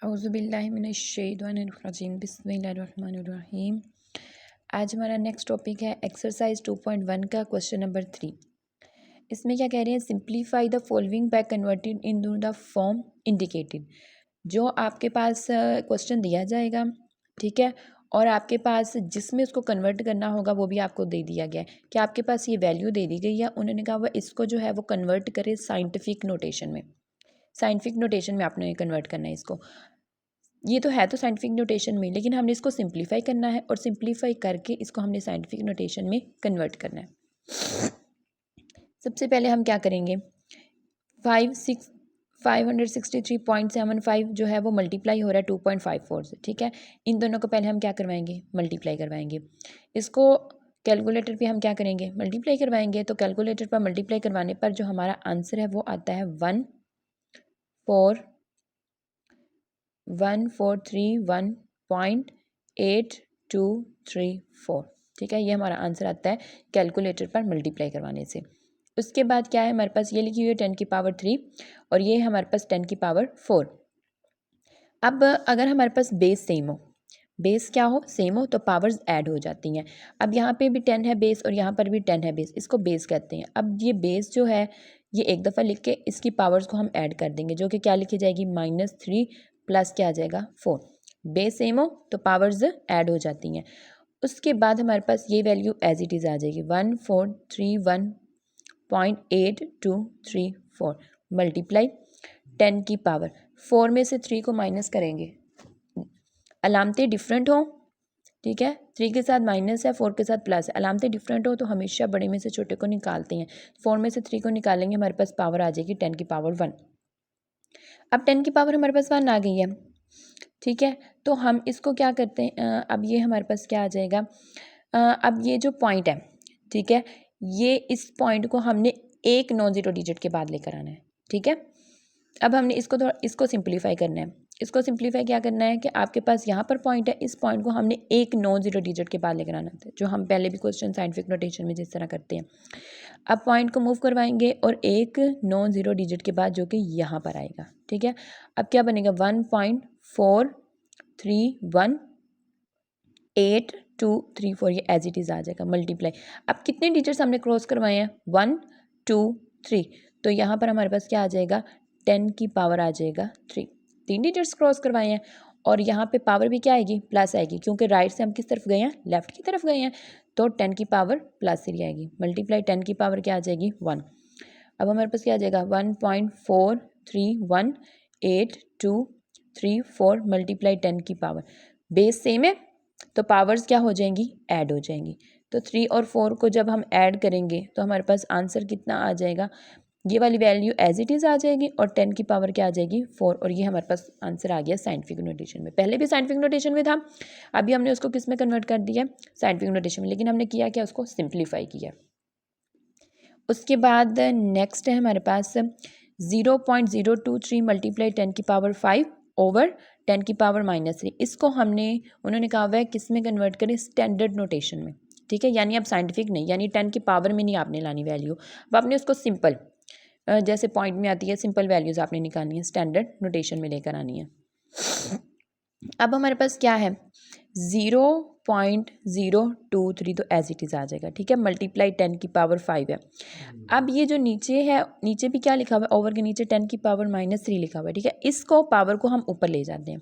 औज़ुबिल्लाहिमिनश्शैतानिर्रजीम बिस्मिल्लाहिर्रहमानिर्रहीम। आज हमारा नेक्स्ट टॉपिक है एक्सरसाइज 2.1 का क्वेश्चन नंबर 3। इसमें क्या कह रहे हैं, simplify the following bye converted into the form indicated. जो आपके पास क्वेश्चन दिया जाएगा, ठीक है, और आपके पास जिसमें उसको कन्वर्ट करना होगा वो भी आपको दे दिया गया है कि आपके पास ये वैल्यू दे दी गई है। उन्होंने कहा वह इसको जो है वो कन्वर्ट करे साइंटिफिक नोटेशन में। साइंटिफिक नोटेशन में आपने कन्वर्ट करना है इसको। ये तो है तो साइंटिफिक नोटेशन में, लेकिन हमने इसको सिंप्लीफाई करना है और सिंप्लीफाई करके इसको हमने साइंटिफिक नोटेशन में कन्वर्ट करना है। सबसे पहले हम क्या करेंगे, 563.75 जो है वो मल्टीप्लाई हो रहा है 2.54 से, ठीक है। इन दोनों को पहले हम क्या करवाएंगे, मल्टीप्लाई करवाएंगे। इसको कैलकुलेटर पे हम क्या करेंगे, मल्टीप्लाई करवाएंगे। तो कैलकुलेटर पर मल्टीप्लाई करवाने पर जो हमारा आंसर है वो आता है 14331.8234, ठीक है। ये हमारा आंसर आता है कैलकुलेटर पर मल्टीप्लाई करवाने से। उसके बाद क्या है, हमारे पास ये लिखी हुई है 10 की पावर 3 और ये हमारे पास 10 की पावर 4। अब अगर हमारे पास बेस सेम हो, बेस क्या हो, सेम हो, तो पावर्स ऐड हो जाती हैं। अब यहाँ पे भी 10 है बेस और यहाँ पर भी 10 है बेस, इसको बेस कहते हैं। अब ये बेस जो है ये एक दफ़ा लिख के इसकी पावर्स को हम ऐड कर देंगे, जो कि क्या लिखी जाएगी, -3 प्लस क्या आ जाएगा 4। बेस सेम हो तो पावर्स ऐड हो जाती हैं। उसके बाद हमारे पास ये वैल्यू एज इट इज़ आ जाएगी 1431.8234 मल्टीप्लाई 10 की पावर 4 में से 3 को माइनस करेंगे, अलामतें डिफरेंट हों, ठीक है। 3 के साथ माइनस है, 4 के साथ प्लस है, अलामतें डिफरेंट हो तो हमेशा बड़े में से छोटे को निकालते हैं। 4 में से 3 को निकालेंगे, हमारे पास पावर आ जाएगी 10 की पावर 1। अब 10 की पावर हमारे पास 1 आ गई है, ठीक है। तो हम इसको क्या करते हैं, अब ये हमारे पास क्या आ जाएगा, अब ये जो पॉइंट है, ठीक है, ये इस पॉइंट को हमने एक नॉन ज़ीरो डिजिट के बाद लेकर आना है, ठीक है। अब हमने इसको थोड़ा इसको सिंप्लीफाई करना है। इसको सिंप्लीफाई क्या करना है कि आपके पास यहाँ पर पॉइंट है, इस पॉइंट को हमने एक नॉन ज़ीरो डिजिट के बाद लेकर आना है, जो हम पहले भी क्वेश्चन साइंटिफिक नोटेशन में जिस तरह करते हैं। अब पॉइंट को मूव करवाएंगे और एक नॉन ज़ीरो डिजिट के बाद जो कि यहाँ पर आएगा, ठीक है। अब क्या बनेगा, 1.431823 ये एज इट इज़ आ जाएगा मल्टीप्लाई। अब कितने डिजिट्स हमने क्रॉस करवाए हैं, 1 2 3, तो यहाँ पर हमारे पास क्या आ जाएगा, 10 की पावर आ जाएगा 3। 3 डिजिट्स क्रॉस करवाए हैं और यहाँ पे पावर भी क्या आएगी, प्लस आएगी, क्योंकि राइट से हम किस तरफ गए हैं, लेफ्ट की तरफ गए हैं। तो 10 की पावर प्लस 3 आएगी, मल्टीप्लाई 10 की पावर क्या आ जाएगी, 1। अब हमारे पास क्या आ जाएगा, 1.431823 मल्टीप्लाई 10 की पावर। बेस सेम है तो पावर्स क्या हो जाएंगी, ऐड हो जाएंगी। तो 3 और 4 को जब हम ऐड करेंगे तो हमारे पास आंसर कितना आ जाएगा, ये वाली वैल्यू एज इट इज़ आ जाएगी और 10 की पावर क्या आ जाएगी, 4। और ये हमारे पास आंसर आ गया साइंटिफिक नोटेशन में। पहले भी साइंटिफिक नोटेशन में था, अभी हमने उसको किस में कन्वर्ट कर दिया, साइंटिफिक नोटेशन में, लेकिन हमने किया क्या, उसको सिंप्लीफाई किया। उसके बाद नेक्स्ट है हमारे पास 0.023 मल्टीप्लाई 10 की पावर 5 ओवर 10 की पावर -3। इसको हमने, उन्होंने कहा हुआ है किस में कन्वर्ट करें, स्टैंडर्ड नोटेशन में, ठीक है। यानी अब साइंटिफिक नहीं, यानी 10 की पावर में नहीं आपने लानी वैल्यू, अब आपने उसको सिंपल जैसे पॉइंट में आती है सिंपल वैल्यूज़ आपने निकालनी है, स्टैंडर्ड नोटेशन में लेकर आनी है। अब हमारे पास क्या है, 0.023 तो एज इट इज़ आ जाएगा, ठीक है, मल्टीप्लाई 10 की पावर 5 है। अब ये जो नीचे है, नीचे भी क्या लिखा हुआ है, ओवर के नीचे 10 की पावर -3 लिखा हुआ है, ठीक है। इसको पावर को हम ऊपर ले जाते हैं,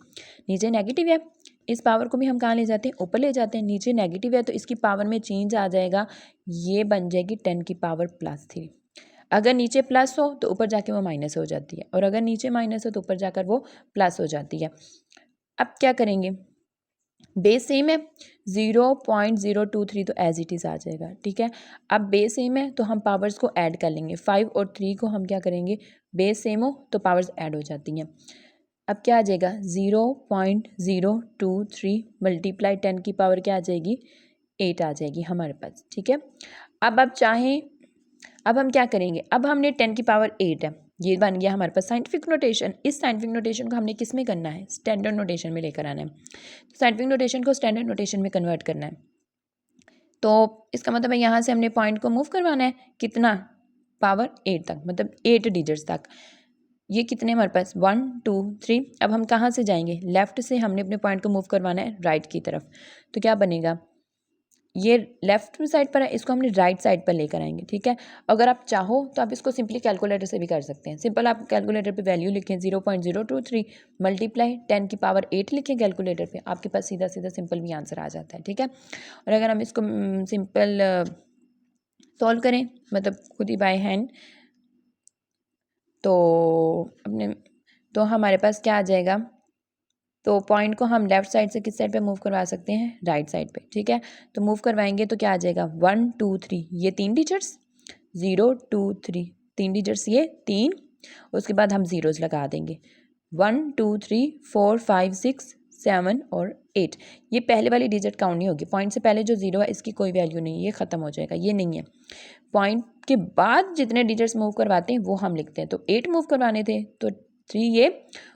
नीचे नेगेटिव है, इस पावर को भी हम कहाँ ले जाते हैं, ऊपर ले जाते हैं। नीचे नेगेटिव है तो इसकी पावर में चेंज आ जाएगा, ये बन जाएगी 10 की पावर +3। अगर नीचे प्लस हो तो ऊपर जाके वो माइनस हो जाती है, और अगर नीचे माइनस हो तो ऊपर जाकर वो प्लस हो जाती है। अब क्या करेंगे, बेस सेम है, 0.023 तो एज इट इज़ आ जाएगा, ठीक है। अब बेस सेम है तो हम पावर्स को ऐड कर लेंगे, 5 और 3 को हम क्या करेंगे, बेस सेम हो तो पावर्स ऐड हो जाती हैं। अब क्या आ जाएगा, 0.023 मल्टीप्लाई 10 की पावर क्या आ जाएगी, 8 आ जाएगी हमारे पास, ठीक है। अब आप चाहें, अब हम क्या करेंगे, अब हमने 10 की पावर 8 है, ये बन गया हमारे पास साइंटिफिक नोटेशन। इस साइंटिफिक नोटेशन को हमने किस में करना है, स्टैंडर्ड नोटेशन में लेकर आना है। साइंटिफिक नोटेशन को स्टैंडर्ड नोटेशन में कन्वर्ट करना है, तो इसका मतलब है यहाँ से हमने पॉइंट को मूव करवाना है, कितना, पावर 8 तक, मतलब 8 डिजिट्स तक। ये कितने हमारे पास 1 2 3। अब हम कहाँ से जाएंगे, लेफ़्ट से हमने अपने पॉइंट को मूव करवाना है राइट की तरफ। तो क्या बनेगा, ये लेफ्ट साइड पर है, इसको हमने राइट साइड पर लेकर आएंगे, ठीक है। अगर आप चाहो तो आप इसको सिंपली कैलकुलेटर से भी कर सकते हैं। सिंपल आप कैलकुलेटर पे वैल्यू लिखें 0.023 मल्टीप्लाई 10 की पावर 8 लिखें कैलकुलेटर पे, आपके पास सीधा सीधा सिंपल भी आंसर आ जाता है, ठीक है। और अगर हम इसको सिंपल सॉल्व करें, मतलब खुद ही बाय हैंड, तो अपने तो हमारे पास क्या आ जाएगा, तो पॉइंट को हम लेफ्ट साइड से किस साइड पे मूव करवा सकते हैं, राइट साइड पे, ठीक है। तो मूव करवाएंगे तो क्या आ जाएगा 1 2 3, ये 3 डिजिट्स 0 2 3, 3 डिजिट्स ये 3, उसके बाद हम ज़ीरोज़ लगा देंगे 1 2 3 4 5 6 7 और 8। ये पहले वाली डिजिट काउंट नहीं होगी, पॉइंट से पहले जो ज़ीरो है इसकी कोई वैल्यू नहीं है, ये ख़त्म हो जाएगा, ये नहीं है। पॉइंट के बाद जितने डिजिट्स मूव करवाते हैं वो हम लिखते हैं। तो 8 मूव करवाने थे तो 3 ये,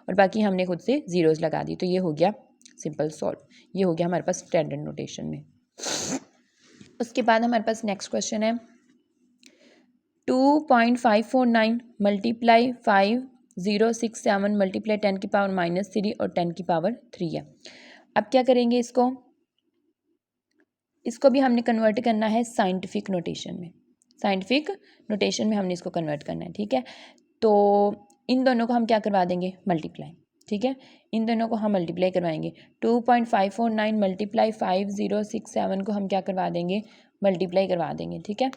और बाकी हमने खुद से ज़ीरोज़ लगा दी, तो ये हो गया सिंपल सॉल्व। ये हो गया हमारे पास स्टैंडर्ड नोटेशन में। उसके बाद हमारे पास नेक्स्ट क्वेश्चन है 2.549 मल्टीप्लाई 5067 मल्टीप्लाई 10 की पावर -3 और 10 की पावर 3 है। अब क्या करेंगे, इसको भी हमने कन्वर्ट करना है साइंटिफिक नोटेशन में। साइंटिफिक नोटेशन में हमने इसको कन्वर्ट करना है, ठीक है। तो इन दोनों को हम क्या करवा देंगे, मल्टीप्लाई, ठीक है। इन दोनों को हम मल्टीप्लाई करवाएंगे। 2.549 मल्टीप्लाई 5067 को हम क्या करवा देंगे, मल्टीप्लाई करवा देंगे, ठीक है।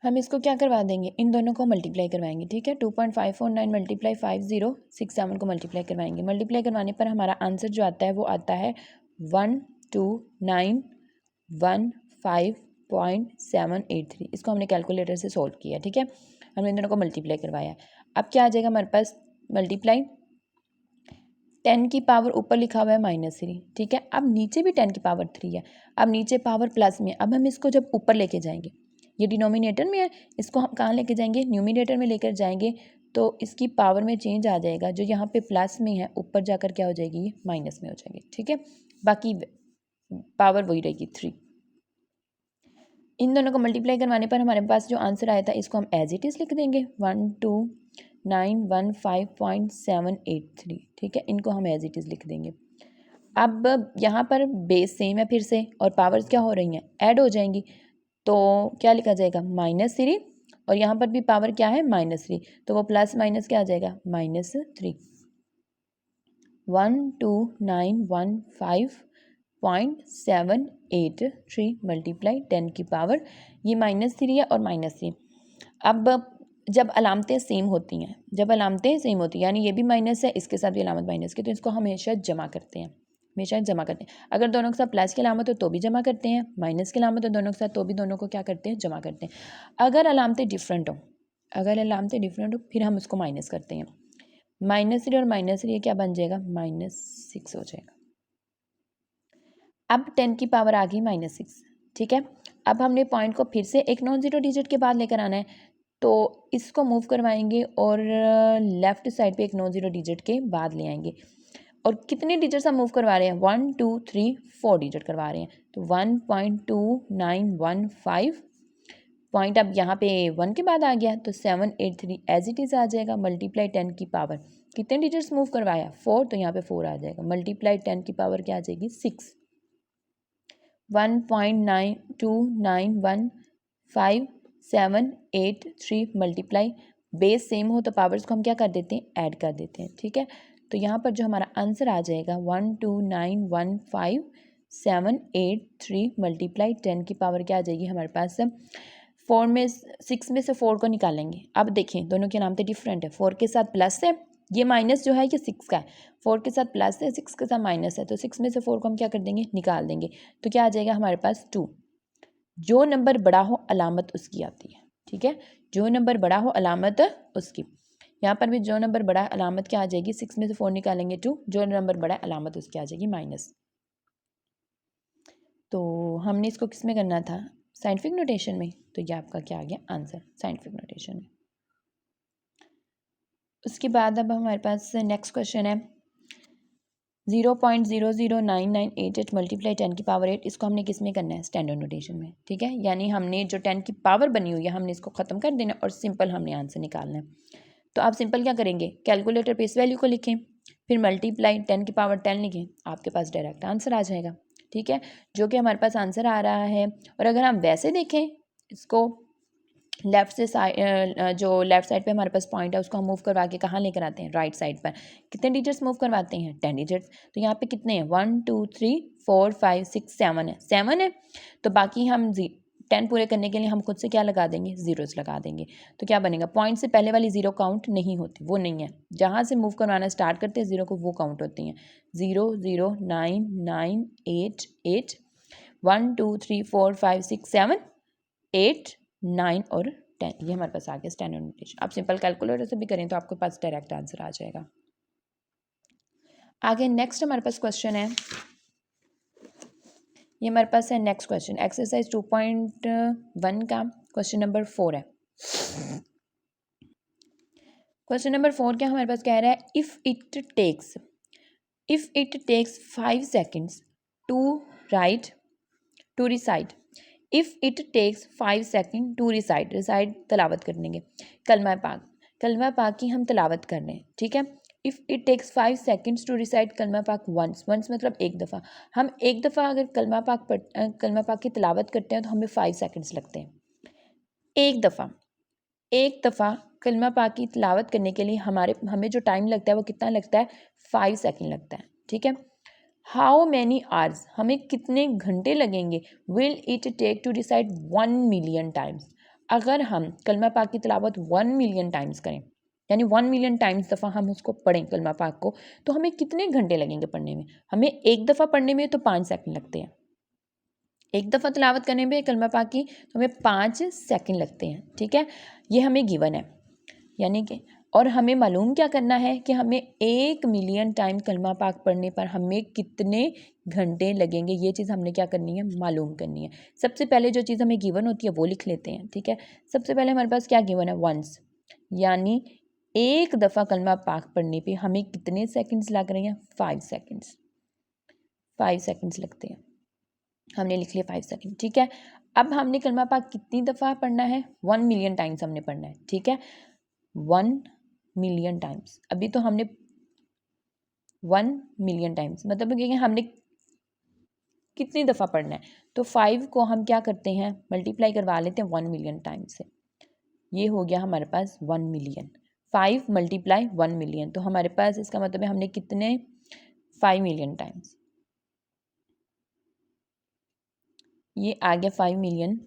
हम इसको क्या करवा देंगे, इन दोनों को मल्टीप्लाई करवाएंगे, ठीक है। 2.549 मल्टीप्लाई 5067 को मल्टीप्लाई करवाएंगे। मल्टीप्लाई करवाने पर हमारा आंसर जो आता है वो आता है 12915.783। इसको हमने कैलकुलेटर से सोल्व किया, ठीक है। हमने इन दोनों को मल्टीप्लाई करवाया। अब क्या आ जाएगा हमारे पास, मल्टीप्लाई 10 की पावर ऊपर लिखा हुआ है -3, ठीक है। अब नीचे भी 10 की पावर 3 है, अब नीचे पावर प्लस में। अब हम इसको जब ऊपर लेके जाएंगे, ये डिनोमिनेटर में है, इसको हम कहाँ लेके जाएंगे, न्यूमिनेटर में लेकर जाएंगे, तो इसकी पावर में चेंज आ जाएगा। जो यहाँ पे प्लस में है ऊपर जाकर क्या हो जाएगी, ये माइनस में हो जाएगी, ठीक है। बाकी पावर वही रहेगी 3। इन दोनों को मल्टीप्लाई करवाने पर हमारे पास जो आंसर आया था इसको हम एज इट इज़ लिख देंगे 12915.783, ठीक है। इनको हम एज इट इज़ लिख देंगे। अब यहाँ पर बेस सेम है फिर से, और पावर्स क्या हो रही हैं, ऐड हो जाएंगी। तो क्या लिखा जाएगा, -3, और यहाँ पर भी पावर क्या है, -3, तो वो प्लस माइनस क्या आ जाएगा, -3। 12915.783 मल्टीप्लाई 10 की पावर, ये -3 है और -3। अब जब अलामतें सेम होती हैं, यानी ये भी माइनस है, इसके साथ भी अलामत माइनस की, तो इसको हमेशा जमा करते हैं, अगर दोनों के साथ प्लस की अलामत हो तो भी जमा करते हैं, माइनस की अलामत हो दोनों के साथ तो भी दोनों को क्या करते हैं, जमा करते हैं। अगर अलामतें डिफरेंट हो फिर हम उसको माइनस करते हैं। -3 और -3 क्या बन जाएगा, -6 हो जाएगा। अब 10 की पावर आ गई -6, ठीक है। अब हमने पॉइंट को फिर से एक नॉन ज़ीरो डिजिट के बाद लेकर आना है, तो इसको मूव करवाएंगे और लेफ़्ट साइड पे एक नॉन ज़ीरो डिजिट के बाद ले आएंगे। और कितने डिजिट्स हम मूव करवा रहे हैं, 1 2 3 4 डिजिट करवा रहे हैं। तो 1.2915 पॉइंट अब यहाँ पे 1 के बाद आ गया, तो 783 एज इट इज़ आ जाएगा, मल्टीप्लाई 10 की पावर, कितने डिजिट्स मूव करवाया, 4, तो यहाँ पे 4 आ जाएगा, मल्टीप्लाई 10 की पावर क्या आ जाएगी, 6। 1.2915.783 मल्टीप्लाई, बेस सेम हो तो पावर्स को हम क्या कर देते हैं, ऐड कर देते हैं, ठीक है। तो यहाँ पर जो हमारा आंसर आ जाएगा 12915.783 मल्टीप्लाई 10 की पावर क्या आ जाएगी हमारे पास, 6 में से 4 को निकालेंगे। अब देखें दोनों के नाम तो डिफरेंट है, 4 के साथ प्लस है, ये माइनस जो है ये 6 का है, 4 के साथ प्लस है, 6 के साथ माइनस है, तो 6 में से 4 को हम क्या कर देंगे, निकाल देंगे। तो क्या आ जाएगा हमारे पास 2। जो नंबर बड़ा हो अलामत उसकी आती है, ठीक है। जो नंबर बड़ा हो अलामत उसकी, यहाँ पर भी जो नंबर बड़ा अलामत क्या आ जाएगी, 6 में से 4 निकालेंगे 2, जो नंबर बड़ा अलामत उसकी आ जाएगी माइनस। तो हमने इसको किस में करना था, साइंटिफिक नोटेशन में, तो ये आपका क्या आ गया आंसर, साइंटिफिक नोटेशन में। उसके बाद अब हमारे पास नेक्स्ट क्वेश्चन है 0.00998 मल्टीप्लाई 10⁸ इसको हमने किस में करना है, स्टैंडर्ड नोटेशन में, ठीक है। यानी हमने जो 10 की पावर बनी हुई है हमने इसको ख़त्म कर देना और सिंपल हमने आंसर निकालना है। तो आप सिंपल क्या करेंगे, कैलकुलेटर पे इस वैल्यू को लिखें, फिर मल्टीप्लाई 10⁸ लिखें, आपके पास डायरेक्ट आंसर आ जाएगा, ठीक है, जो कि हमारे पास आंसर आ रहा है। और अगर हम वैसे देखें इसको, लेफ़्ट से जो लेफ़्ट साइड पे हमारे पास पॉइंट है उसको हम मूव करवा के कहाँ लेकर आते हैं, राइट साइड पर। कितने डिजिट्स मूव करवाते हैं, 10 डिजिट्स। तो यहाँ पे कितने हैं, 1 2 3 4 5 6 7 है, 7 है। तो बाकी हम 10 पूरे करने के लिए हम खुद से क्या लगा देंगे, ज़ीरोज़ लगा देंगे। तो क्या बनेगा, पॉइंट से पहले वाली ज़ीरो काउंट नहीं होती, वो नहीं है। जहाँ से मूव करवाना स्टार्ट करते हैं ज़ीरो को, वो काउंट होती हैं। 0 0 9 9 8 8 1 2 3 4 5 6 7 8 9 और 10, ये हमारे पास आ गया स्टैंडर्ड नोटेशन। आप सिंपल कैलकुलेटर से भी करें तो आपके पास डायरेक्ट आंसर आ जाएगा। आगे नेक्स्ट हमारे पास क्वेश्चन है, ये हमारे पास है नेक्स्ट क्वेश्चन, एक्सरसाइज 2.1 का क्वेश्चन नंबर 4 है। क्वेश्चन नंबर 4 क्या हमारे पास कह रहा है, if it takes 5 seconds to write to recite, if it takes 5 second to recite तलावत करने के, कलमा पाक की हम तलावत कर रहे हैं, ठीक है। If it takes 5 seconds to recite kalma pak once मतलब एक दफ़ा। हम एक दफ़ा अगर कलमा पाक की तलावत करते हैं तो हमें 5 सेकेंड्स लगते हैं। एक दफ़ा कलमा पाक की तलावत करने के लिए हमें जो टाइम लगता है वो कितना लगता है, 5 सेकेंड लगता है, ठीक है। हाउ मैनी आवर्स, हमें कितने घंटे लगेंगे, will it take to recite 1 million times, अगर हम कलमा पाक की तिलावत 1 मिलियन टाइम्स करें, यानी 1 मिलियन टाइम्स दफ़ा हम उसको पढ़ें कलमा पाक को, तो हमें कितने घंटे लगेंगे पढ़ने में। हमें एक दफ़ा पढ़ने में तो 5 सेकंड लगते हैं, एक दफ़ा तिलावत करने में कलमा पाक की तो हमें 5 सेकंड लगते हैं, ठीक है। ये हमें गिवन है, यानी कि और हमें मालूम क्या करना है कि हमें 1 मिलियन टाइम कलमा पाक पढ़ने पर हमें कितने घंटे लगेंगे, ये चीज़ हमने क्या करनी है, मालूम करनी है। सबसे पहले जो चीज़ हमें गिवन होती है वो लिख लेते हैं, ठीक है। सबसे पहले हमारे पास क्या गिवन है, वंस, यानी एक दफ़ा कलमा पाक पढ़ने पे हमें कितने सेकंड्स लग रहे हैं, 5 सेकंड्स, 5 सेकंड्स लगते हैं। हमने लिख लिया 5 सेकंड, ठीक है। अब हमने कलमा पाक कितनी दफ़ा पढ़ना है, 1 मिलियन टाइम्स हमने पढ़ना है, ठीक है। 1 मिलियन टाइम्स, अभी तो हमने 1 मिलियन टाइम्स मतलब कि हमने कितनी दफ़ा पढ़ना है, तो 5 को हम क्या करते हैं, मल्टीप्लाई करवा लेते हैं 1 मिलियन टाइम्स से। ये हो गया हमारे पास 1 मिलियन, 5 मल्टीप्लाई 1 मिलियन, तो हमारे पास इसका मतलब है हमने कितने, 5 मिलियन टाइम्स, ये आ गया 5 मिलियन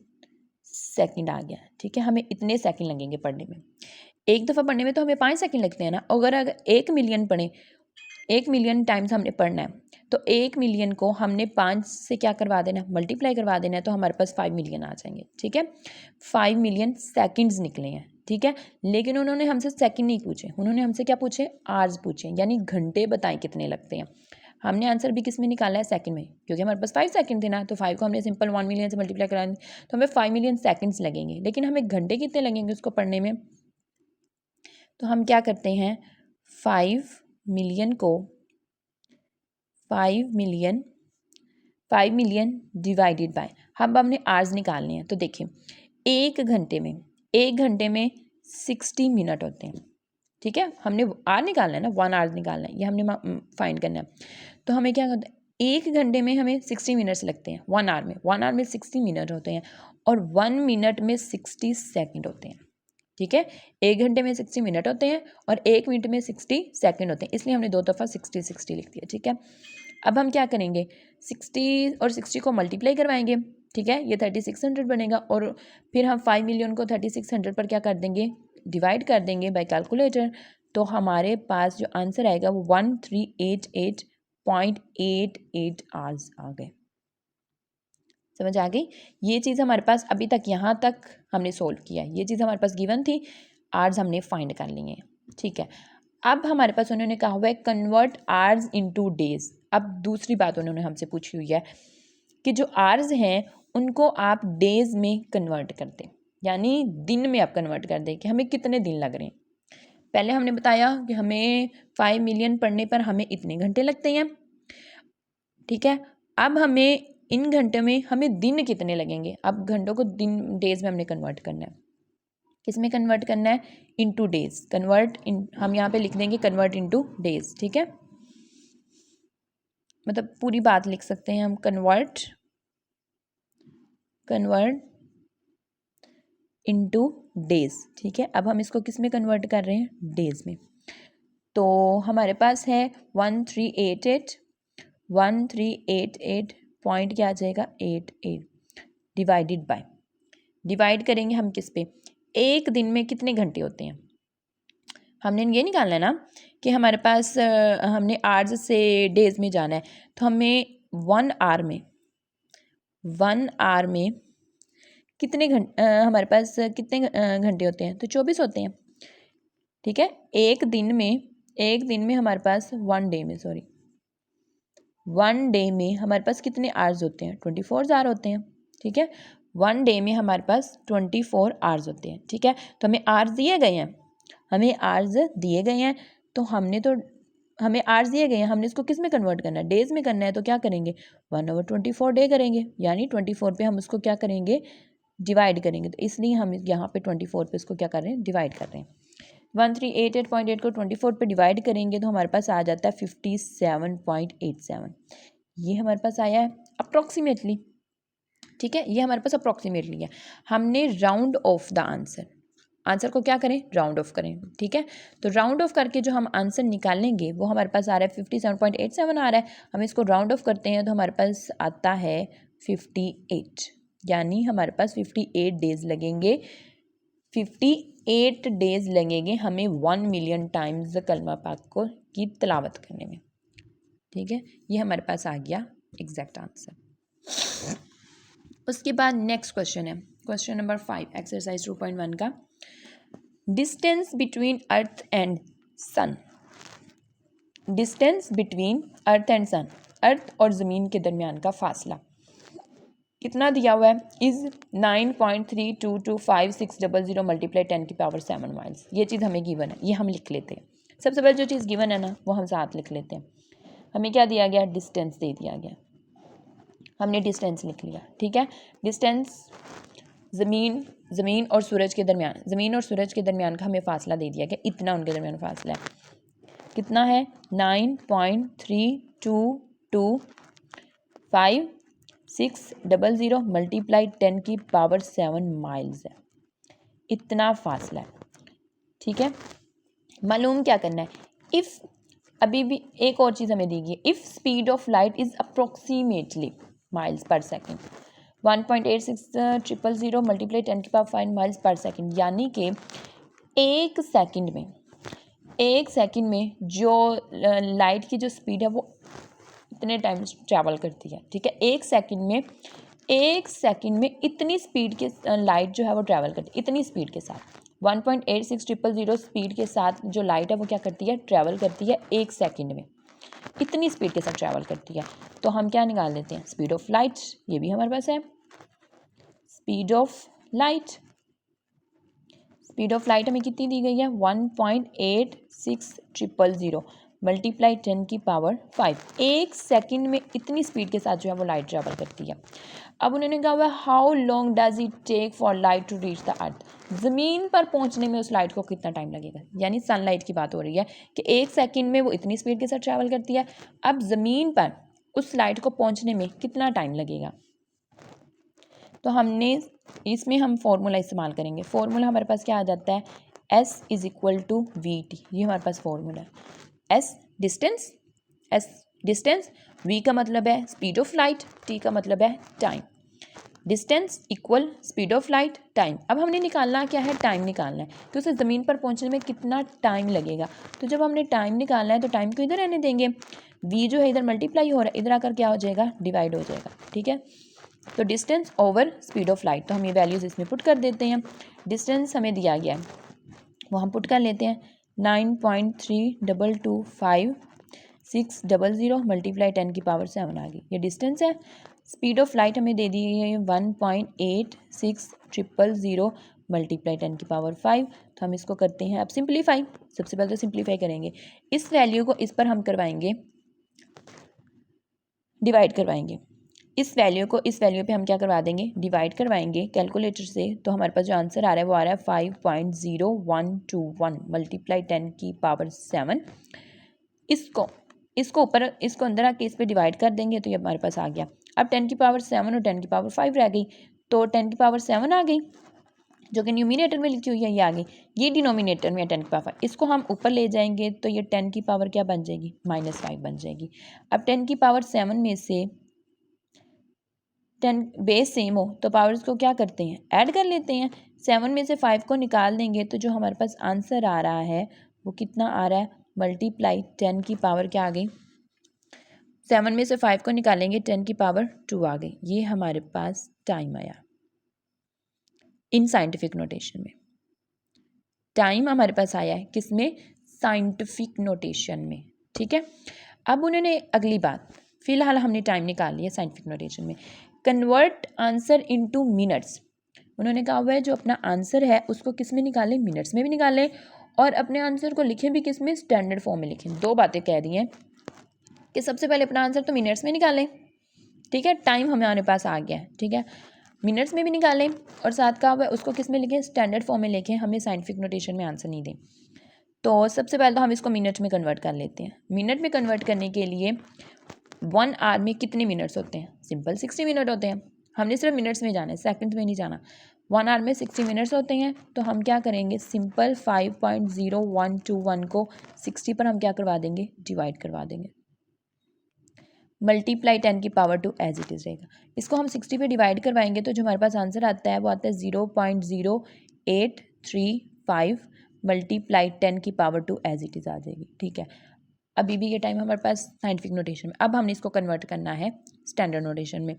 सेकंड आ गया, ठीक है। हमें इतने सेकंड लगेंगे पढ़ने में, एक दफ़ा पढ़ने में तो हमें 5 सेकंड लगते हैं ना। अगर 1 मिलियन पढ़ें, 1 मिलियन टाइम्स हमने पढ़ना है, तो 1 मिलियन को हमने 5 से क्या करवा देना, मल्टीप्लाई करवा देना है, तो हमारे पास 5 मिलियन आ जाएंगे, ठीक है। 5 मिलियन सेकंड्स निकले हैं, ठीक है। लेकिन उन्होंने हमसे सेकंड नहीं पूछे, उन्होंने हमसे क्या पूछे, आवर्स पूछे, यानी घंटे बताएं कितने लगते हैं। हमने आंसर भी किस में निकाला है, सेकंड में, क्योंकि हमारे पास 5 सेकंड थे ना, तो 5 को हमने सिंपल 1 मिलियन से मल्टीप्लाई करा दें तो हमें 5 मिलियन सेकंड्स लगेंगे। लेकिन हमें घंटे कितने लगेंगे उसको पढ़ने में, तो हम क्या करते हैं, 5 मिलियन को 5 मिलियन डिवाइडेड बाय, हम हमने आवर्स निकालने हैं। तो देखिए एक घंटे में 60 मिनट होते हैं, ठीक है। हमने आवर निकालना है ना, 1 आवर निकालना है, ये हमने फाइंड करना है। तो हमें क्या करना है, एक घंटे में हमें 60 मिनट्स लगते हैं, 1 आवर में 60 मिनट होते हैं, और 1 मिनट में 60 सेकेंड होते हैं, ठीक है। एक घंटे में 60 मिनट होते हैं और 1 मिनट में 60 सेकंड होते हैं, इसलिए हमने 2 दफ़ा 60 लिख दिया, ठीक है। अब हम क्या करेंगे, 60 और 60 को मल्टीप्लाई करवाएंगे, ठीक है, ये 3600 बनेगा, और फिर हम 5 मिलियन को 3600 पर क्या कर देंगे, डिवाइड कर देंगे बाय कैलकुलेटर, तो हमारे पास जो आंसर आएगा वो 1388.88 आवर्स आ गए। समझ आ गई, ये चीज़ हमारे पास अभी तक यहाँ तक हमने सोल्व किया है, ये चीज़ हमारे पास गिवन थी, आवर्स हमने फाइंड कर लिए हैं, ठीक है। अब हमारे पास उन्होंने कहा हुआ है कन्वर्ट आवर्स इनटू डेज। अब दूसरी बात उन्होंने हमसे पूछी हुई है कि जो आवर्स हैं उनको आप डेज में कन्वर्ट कर दें, यानी दिन में आप कन्वर्ट कर दें कि हमें कितने दिन लग रहे हैं। पहले हमने बताया कि हमें 5 मिलियन पढ़ने पर हमें इतने घंटे लगते हैं, ठीक है। अब हमें इन घंटे में हमें दिन कितने लगेंगे, अब घंटों को दिन डेज में हमने कन्वर्ट करना है। किस में कन्वर्ट करना है, इनटू डेज। कन्वर्ट इन, हम यहाँ पे लिख देंगे कन्वर्ट इनटू डेज, ठीक है। मतलब पूरी बात लिख सकते हैं हम, कन्वर्ट इनटू डेज, ठीक है। अब हम इसको किस में कन्वर्ट कर रहे हैं, डेज में। तो हमारे पास है 1388 पॉइंट क्या आ जाएगा 88 डिवाइड करेंगे हम किस पे, एक दिन में कितने घंटे होते हैं। हमने ये निकालना है ना कि हमारे पास हमने आवर्स से डेज में जाना है, तो हमें 1 आवर में कितने घंटे हमारे पास कितने घंटे होते हैं, तो 24 होते हैं, ठीक है। एक दिन में हमारे पास 1 डे में हमारे पास कितने आवर्स होते हैं, 24 आवर होते हैं, ठीक है। 1 डे में हमारे पास 24 आवर्स होते हैं, ठीक है। तो हमें आवर्स दिए गए हैं, तो हमें आवर्स दिए गए हैं, हमने इसको किस में कन्वर्ट करना है, डेज में करना है। तो क्या करेंगे 1/24 डे करेंगे, यानी 24 पे हम उसको क्या करेंगे, डिवाइड करेंगे। तो इसलिए हम यहाँ पे 24 पे इसको क्या कर रहे हैं, डिवाइड कर रहे हैं। 1388.8 को 24 पे डिवाइड करेंगे तो हमारे पास आ जाता है 57.87। ये हमारे पास आया है अप्रॉक्सीमेटली, ठीक है। ये हमारे पास अप्रॉक्सीमेटली है। हमने राउंड ऑफ द आंसर को क्या करें, राउंड ऑफ करें, ठीक है। तो राउंड ऑफ करके जो हम आंसर निकालेंगे वो हमारे पास आ रहा है 57.87 आ रहा है। हम इसको राउंड ऑफ करते हैं तो हमारे पास आता है 58, यानी हमारे पास 58 डेज लगेंगे। 58 डेज लगेंगे हमें 1 मिलियन टाइम्स कलमा पाक को की तिलावत करने में, ठीक है। ये हमारे पास आ गया एग्जैक्ट आंसर। उसके बाद नेक्स्ट क्वेश्चन है क्वेश्चन नंबर 5 एक्सरसाइज 2.1 का, distance between earth and sun. Distance between earth and sun, earth और ज़मीन के दरमियान का फासला कितना दिया हुआ है, इज़ 9.322560 मल्टीप्लाई 10 की पावर 7 माइल्स। ये चीज़ हमें गिवन है, ये हम लिख लेते हैं। सबसे पहले जो चीज़ गिवन है ना वो हम साथ लिख लेते हैं। हमें क्या दिया गया, डिस्टेंस दे दिया गया, हमने डिस्टेंस लिख लिया, ठीक है। डिस्टेंस ज़मीन और सूरज के दरमियान का हमें फासला दे दिया गया, इतना उनके दरमियान फासला है, कितना है 9.322560 मल्टीप्लाई 10 की पावर 7 माइल्स है, इतना फासला है, ठीक है। मालूम क्या करना है, इफ़ अभी भी एक और चीज़ हमें दी गई, if speed of light is approximately miles per second 1.8600 multiply 10 की पावर 5 माइल्स पर सेकेंड, यानी कि एक सेकंड में जो लाइट की जो स्पीड है वो इतने टाइम ट्रैवल करती है, ठीक है। एक सेकंड में इतनी स्पीड के लाइट जो है वो ट्रैवल करती है, इतनी स्पीड के साथ 1.8600 स्पीड के साथ जो लाइट है वो क्या करती है, ट्रैवल करती है एक सेकंड में, इतनी स्पीड के साथ ट्रैवल करती है। तो हम क्या निकाल लेते हैं, स्पीड ऑफ लाइट, ये भी हमारे पास है। स्पीड ऑफ लाइट हमें कितनी दी गई है, 1.8600 मल्टीप्लाई 10 की पावर 5। एक सेकंड में इतनी स्पीड के साथ जो है वो लाइट ट्रैवल करती है। अब उन्होंने कहा हुआ how long does it take for light to reach the earth, ज़मीन पर पहुंचने में उस लाइट को कितना टाइम लगेगा, यानी सनलाइट की बात हो रही है कि एक सेकंड में वो इतनी स्पीड के साथ ट्रैवल करती है। अब ज़मीन पर उस लाइट को पहुंचने में कितना टाइम लगेगा, तो हमने इसमें हम फॉर्मूला इस्तेमाल करेंगे। फॉर्मूला हमारे पास क्या आ जाता है, S = VT, ये हमारे पास फॉर्मूला है। S डिस्टेंस, V का मतलब है स्पीड ऑफ लाइट, T का मतलब है time. Distance equal speed of light time. अब हमने निकालना क्या है, टाइम निकालना है कि उसे ज़मीन पर पहुंचने में कितना टाइम लगेगा। तो जब हमने टाइम निकालना है तो टाइम को इधर रहने देंगे, V जो है इधर मल्टीप्लाई हो रहा है, इधर आकर क्या हो जाएगा, डिवाइड हो जाएगा, ठीक है। तो distance over speed of light, तो हम ये वैल्यूज़ इसमें पुट कर देते हैं। डिस्टेंस हमें दिया गया है वो हम पुट कर लेते हैं, 9.322560 मल्टीप्लाई 10 की पावर 7 आ गई, ये डिस्टेंस है। स्पीड ऑफ लाइट हमें दे दी है 1.8600 मल्टीप्लाई 10 की पावर 5। तो हम इसको करते हैं अब सिंप्लीफाई, सबसे पहले तो सिंप्लीफाई करेंगे, इस वैल्यू को इस पर हम करवाएंगे डिवाइड करवाएंगे इस वैल्यू को, इस वैल्यू पे हम क्या करवा देंगे, डिवाइड करवाएंगे कैलकुलेटर से। तो हमारे पास जो आंसर आ रहा है वो आ रहा है 5.0121 मल्टीप्लाई 10 की पावर 7। इसको ऊपर, इसको अंदर आके इस पे डिवाइड कर देंगे तो ये हमारे पास आ गया। अब 10 की पावर 7 और 10 की पावर 5 रह गई, तो 10 की पावर 7 आ गई जो कि न्यूमिनेटर में लिखी हुई है, ये आ गई। ये डिनोमिनेटर में है 10 की पावर, इसको हम ऊपर ले जाएंगे तो ये 10 की पावर क्या बन जाएगी, -5 बन जाएगी। अब 10 की पावर 7 में से 10 बेस सेम हो तो पावर्स को क्या करते हैं, ऐड कर लेते हैं। 7 में से 5 को निकाल देंगे तो जो हमारे पास आंसर आ रहा है वो कितना आ रहा है, मल्टीप्लाई 10 की पावर क्या आ गई, 7 में से 5 को निकालेंगे 10 की पावर 2 आ गई। ये हमारे पास टाइम आया इन साइंटिफिक नोटेशन में। टाइम हमारे पास आया है किसमें, साइंटिफिक नोटेशन में, ठीक है। अब उन्होंने अगली बात, फिलहाल हमने टाइम निकाल लिया साइंटिफिक नोटेशन में, कन्वर्ट आंसर इनटू मिनट्स। उन्होंने कहा हुआ है जो अपना आंसर है उसको किस में निकालें, मिनट्स में भी निकालें, और अपने आंसर को लिखें भी किस में, स्टैंडर्ड फॉर्म में लिखें। दो बातें कह दी हैं कि सबसे पहले अपना आंसर तो मिनट्स में निकालें, ठीक है, टाइम हमारे पास आ गया है, ठीक है, मिनट्स में भी निकालें, और साथ कहा हुआ है उसको किस में लिखें, स्टैंडर्ड फॉर्म में लिखें, हमें साइंटिफिक नोटेशन में आंसर नहीं दें। तो सबसे पहले तो हम इसको मिनट में कन्वर्ट कर लेते हैं। मिनट में कन्वर्ट करने के लिए 1 आवर में कितने मिनट्स होते हैं, सिंपल 60 मिनट होते हैं। हमने सिर्फ मिनट्स में जाना है, सेकंड में नहीं जाना। 1 आवर में 60 मिनट्स होते हैं, तो हम क्या करेंगे, सिंपल 5.0121 को 60 पर हम क्या करवा देंगे, डिवाइड करवा देंगे, मल्टीप्लाई 10 की पावर 2 एज इट इज़ रहेगा। इसको हम 60 पे डिवाइड करवाएंगे तो जो हमारे पास आंसर आता है वो आता है 0.0835 मल्टीप्लाई 10 की पावर 2 एज इट इज़ आ जाएगी, ठीक है। अभी भी ये टाइम हमारे पास साइंटिफिक नोटेशन में। अब हमने इसको कन्वर्ट करना है स्टैंडर्ड नोटेशन में।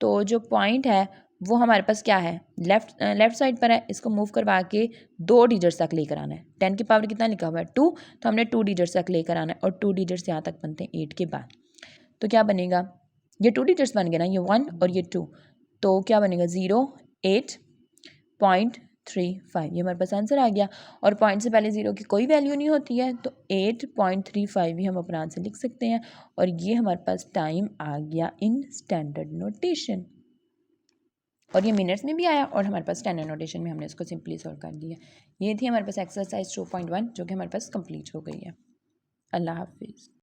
तो जो पॉइंट है वो हमारे पास क्या है, लेफ्ट साइड पर है, इसको मूव करवा के 2 डिजिट्स तक लेकर आना है। 10 की पावर कितना लिखा हुआ है, 2, तो हमने 2 डिजिट्स तक लेकर आना है, और 2 डिजिट्स यहाँ तक बनते हैं 8 के बाद। तो क्या बनेगा, ये 2 डिजिट्स बन गए ना, ये 1 और ये 2, तो क्या बनेगा 0.835, ये हमारे पास आंसर आ गया। और पॉइंट से पहले 0 की कोई वैल्यू नहीं होती है, तो 8.35 भी हम अपना आंसर लिख सकते हैं, और ये हमारे पास टाइम आ गया इन स्टैंडर्ड नोटेशन। और ये मिनट्स में भी आया, और हमारे पास स्टैंडर्ड नोटेशन में हमने इसको सिंपली सॉल्व कर दिया। ये थी हमारे पास एक्सरसाइज 2.1 जो कि हमारे पास कंप्लीट हो गई है। अल्लाह हाफिज़।